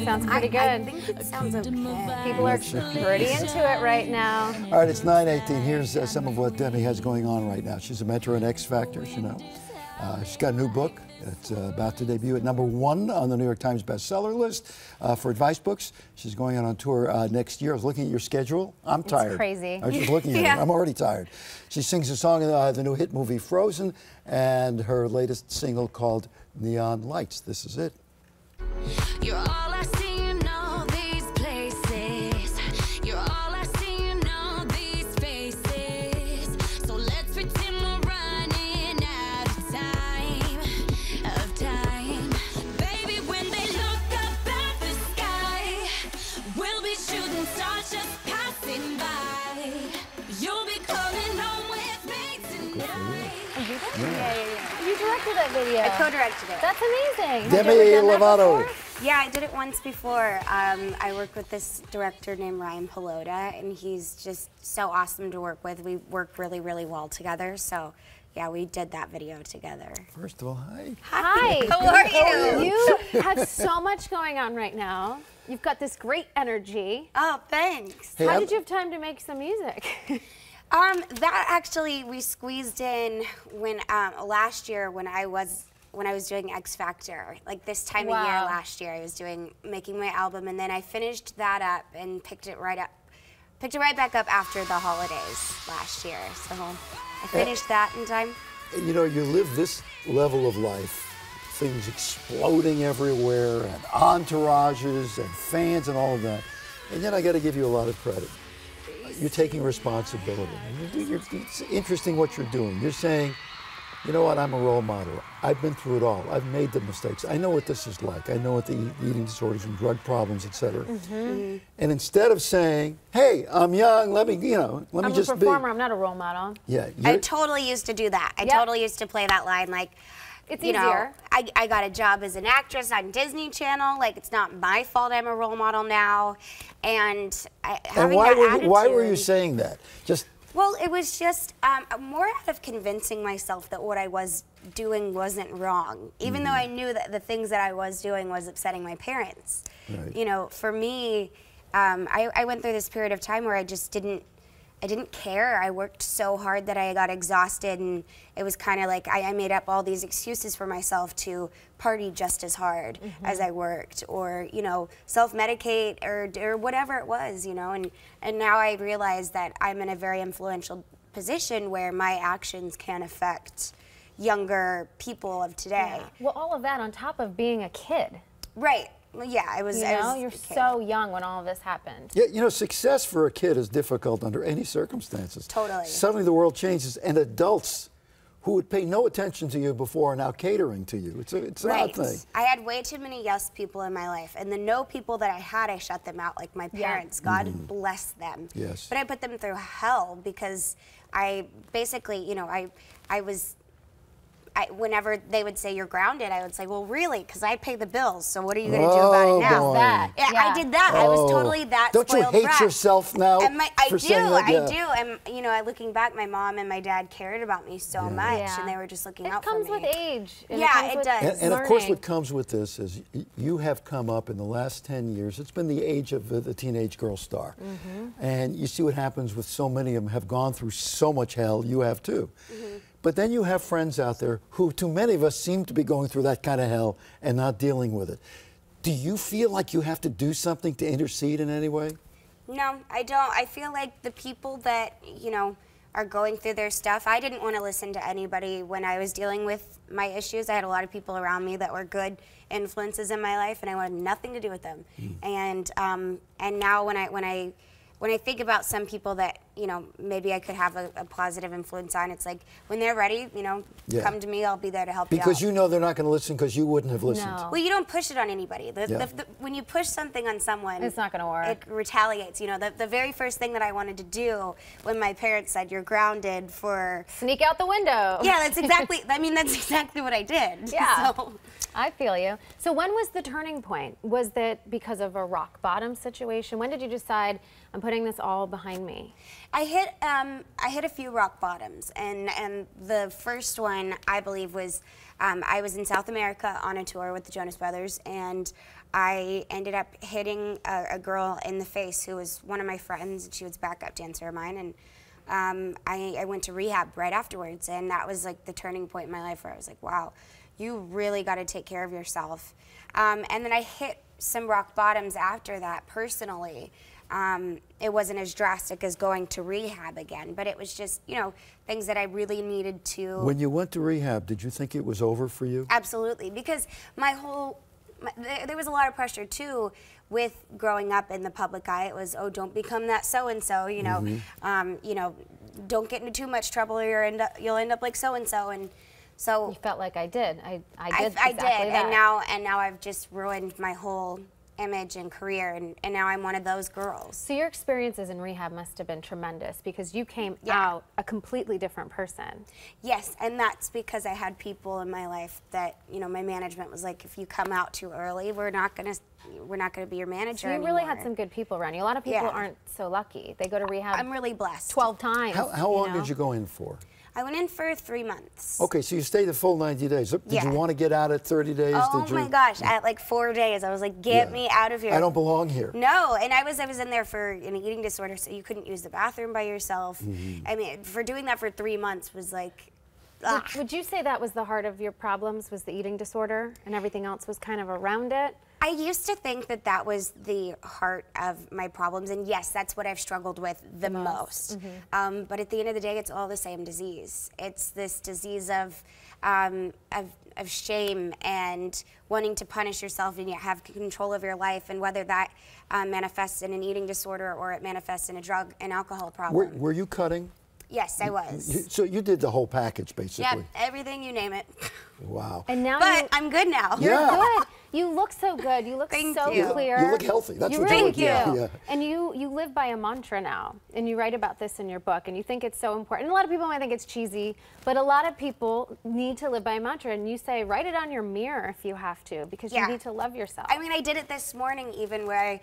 sounds pretty good. I think it sounds okay. People are pretty into it right now. All right, it's 9:18. Here's some of what Demi has going on right now. She's a mentor in X Factor, you know. She's got a new book. It's about to debut at #1 on the New York Times bestseller list for advice books. She's going out on tour next year. I was looking at your schedule. I'm tired. It's crazy. I was just looking at it. I'm already tired. She sings a song in the new hit movie Frozen and her latest single called Neon Lights. This is it. You're all I see in all these places. You're all I see in all these faces. So let's pretend we're running out of time. Baby, when they look up at the sky, we'll be shooting stars just passing by. You'll be coming home with me tonight. Yeah. You directed that video. I co-directed it. That's amazing. Demi Lovato. Yeah, I did it once before. I work with this director named Ryan Pelota, and he's just so awesome to work with. We work really, really well together. So, yeah, we did that video together. First of all, hi. Hi. How are you? You have so much going on right now. You've got this great energy. Oh, thanks. Hey, How did you have time to make some music? That actually we squeezed in when last year when I was doing X Factor, like this time of year last year, I was making my album, and then I finished that up and picked it right back up after the holidays last year. So I finished that in time. You know, you live this level of life, things exploding everywhere, and entourages and fans and all of that, and yet I got to give you a lot of credit. You're taking responsibility. It's interesting what you're doing. You're saying, you know what, I'm a role model. I've been through it all. I've made the mistakes. I know what this is like. I know what the eating disorders and drug problems, etc. And instead of saying, hey, I'm young, let me just be. I'm a performer, I'm not a role model. Yeah. I totally used to do that. I totally used to play that line like, it's you easier. know, I got a job as an actress on Disney Channel. Like, it's not my fault I'm a role model now. And why were you saying that? Well, it was just more out of convincing myself that what I was doing wasn't wrong, even though I knew that the things that I was doing was upsetting my parents. Right. You know, for me, I went through this period of time where I didn't care. I worked so hard that I got exhausted, and it was kind of like I made up all these excuses for myself to party just as hard as I worked, or, you know, self-medicate or whatever it was, you know. And now I realize that I'm in a very influential position where my actions can affect younger people of today. Yeah. Well, all of that on top of being a kid. Right. Well, yeah, I was. You're so young when all of this happened. Yeah, you know, success for a kid is difficult under any circumstances. Totally. Suddenly the world changes, and adults who would pay no attention to you before are now catering to you. It's an odd thing. I had way too many yes people in my life, and the no people that I had, I shut them out, like my parents. God bless them. Yes. But I put them through hell because I basically, you know, whenever they would say you're grounded, I would say, well, really? Because I pay the bills, so what are you going to do about it now? That. Yeah, I did that. I was totally that Don't spoiled you hate brat. yourself now? And I do. Yeah. And, you know, looking back, my mom and my dad cared about me so much, and they were just looking out for me. It comes with age. Yeah, it does. And of course, what comes with this is you have come up in the last 10 years. It's been the age of the teenage girl star. And you see what happens with so many of them have gone through so much hell. You have too. But then you have friends out there who, to many of us, seem to be going through that kind of hell and not dealing with it. Do you feel like you have to do something to intercede in any way? No, I don't. I feel like the people that, you know, are going through their stuff, I didn't want to listen to anybody when I was dealing with my issues. I had a lot of people around me that were good influences in my life, and I wanted nothing to do with them. And now when I think about some people that, you know, maybe I could have a positive influence on, it's like when they're ready, you know, come to me, I'll be there to help you out. Because you know they're not going to listen because you wouldn't have listened. No. Well, you don't push it on anybody. When you push something on someone, it's not going to work. It retaliates. You know, the very first thing that I wanted to do when my parents said, you're grounded for... Sneak out the window. Yeah, that's exactly, I mean, that's exactly what I did. Yeah. So. I feel you. So when was the turning point? Was that because of a rock bottom situation? When did you decide, I'm putting this all behind me? I hit a few rock bottoms, and the first one I believe was I was in South America on a tour with the Jonas Brothers, and I ended up hitting a girl in the face who was one of my friends, and she was a backup dancer of mine, and I went to rehab right afterwards, and that was like the turning point in my life where I was like, wow, you really got to take care of yourself. And then I hit some rock bottoms after that personally. It wasn't as drastic as going to rehab again, but it was just, you know, things that I really needed to. When you went to rehab, did you think it was over for you? Absolutely, because there was a lot of pressure too with growing up in the public eye. It was, oh, don't become that so-and-so, you know, don't get into too much trouble or you'll end up like so-and-so. And so You felt like I did. I did I exactly did, that. and now I've just ruined my whole image and career, and now I'm one of those girls. So your experiences in rehab must have been tremendous because you came out a completely different person. Yes, and that's because I had people in my life that, you know, my management was like, if you come out too early, we're not gonna be your manager So you anymore. really had some good people around you. A lot of people aren't so lucky. They go to rehab I'm really blessed. 12 times. How long know? did you go in for? I went in for 3 months. Okay, so you stayed the full 90 days. Did Yeah. you want to get out at 30 days? Oh Did you? my gosh, at like 4 days, I was like, get me out of here. I don't belong here. No, and I was in there for an eating disorder, so you couldn't use the bathroom by yourself. I mean, for doing that for 3 months was like, Would you say that was the heart of your problems, was the eating disorder, and everything else was kind of around it? I used to think that that was the heart of my problems, and yes, that's what I've struggled with the most. But at the end of the day, it's all the same disease. It's this disease of shame and wanting to punish yourself and yet have control of your life, and whether that manifests in an eating disorder or it manifests in a drug and alcohol problem. Were you cutting? Yes, I was. So you did the whole package, basically. Yep, everything you name it. Wow. And now But I'm good now. you're Yeah. good. You look so good. You look Thank so you. clear. You look healthy. That's you what really you look. do. Yeah. And you live by a mantra now, and you write about this in your book, and you think it's so important. A lot of people might think it's cheesy, but a lot of people need to live by a mantra, and you say write it on your mirror if you have to, because you need to love yourself. I mean, I did it this morning even, where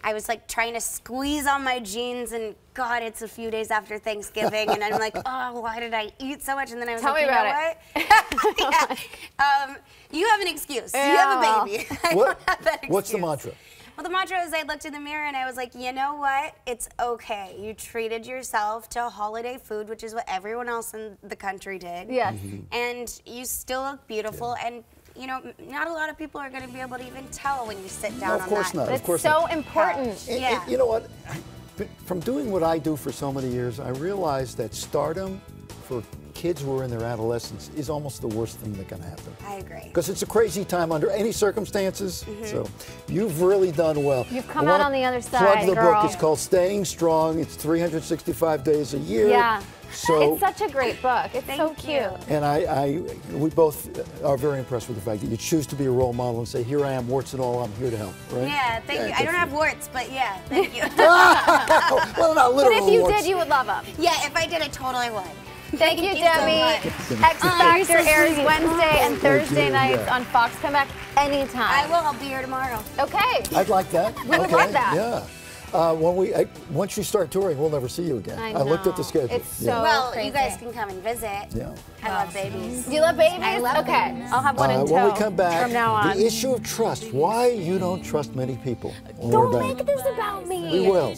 I was like trying to squeeze on my jeans, and God, it's a few days after Thanksgiving, and I'm like, oh, why did I eat so much? And then I was Tell like, me you know about what? You have an excuse. You have a baby. I don't have that What's the excuse. mantra? Well, the mantra is I looked in the mirror and I was like, you know what? It's okay. You treated yourself to holiday food, which is what everyone else in the country did. Yes. And you still look beautiful. And, you know, not a lot of people are going to be able to even tell when you sit down No, of on course that. not. But Of it's course so not. important. Yeah. You know what? From doing what I do for so many years, I realized that stardom for kids who are in their adolescence is almost the worst thing that can happen. I agree. Because it's a crazy time under any circumstances. So you've really done well. You've come I out wanna on the other plug side, the girl. book. It's called Staying Strong. It's 365 days a year. Yeah. So It's such a great book. It's so Thank cute. you. and we both are very impressed with the fact that you choose to be a role model and say, here I am, warts and all, I'm here to help, right? Yeah, thank you. I good don't for have warts, but yeah, thank you. Well, not But literal if you warts. did, you would love them. Yeah, if I did, I totally would. Thank you, you so Demi. much. X Factor airs Wednesday and Thank Thursday you, nights yeah. on Fox. Come back anytime. I will. I'll be here tomorrow. Okay. I'd like that. We would love that. Yeah. Once you start touring, we'll never see you again. I looked at the know. schedule. It's so yeah. Well, crazy. you guys can come and visit. Yeah. I love babies. You love babies? I love okay. babies. I'll have one in tow When we come back, from now on. the issue of trust. Why you don't trust many people. When we're Don't back. make this about me. We will.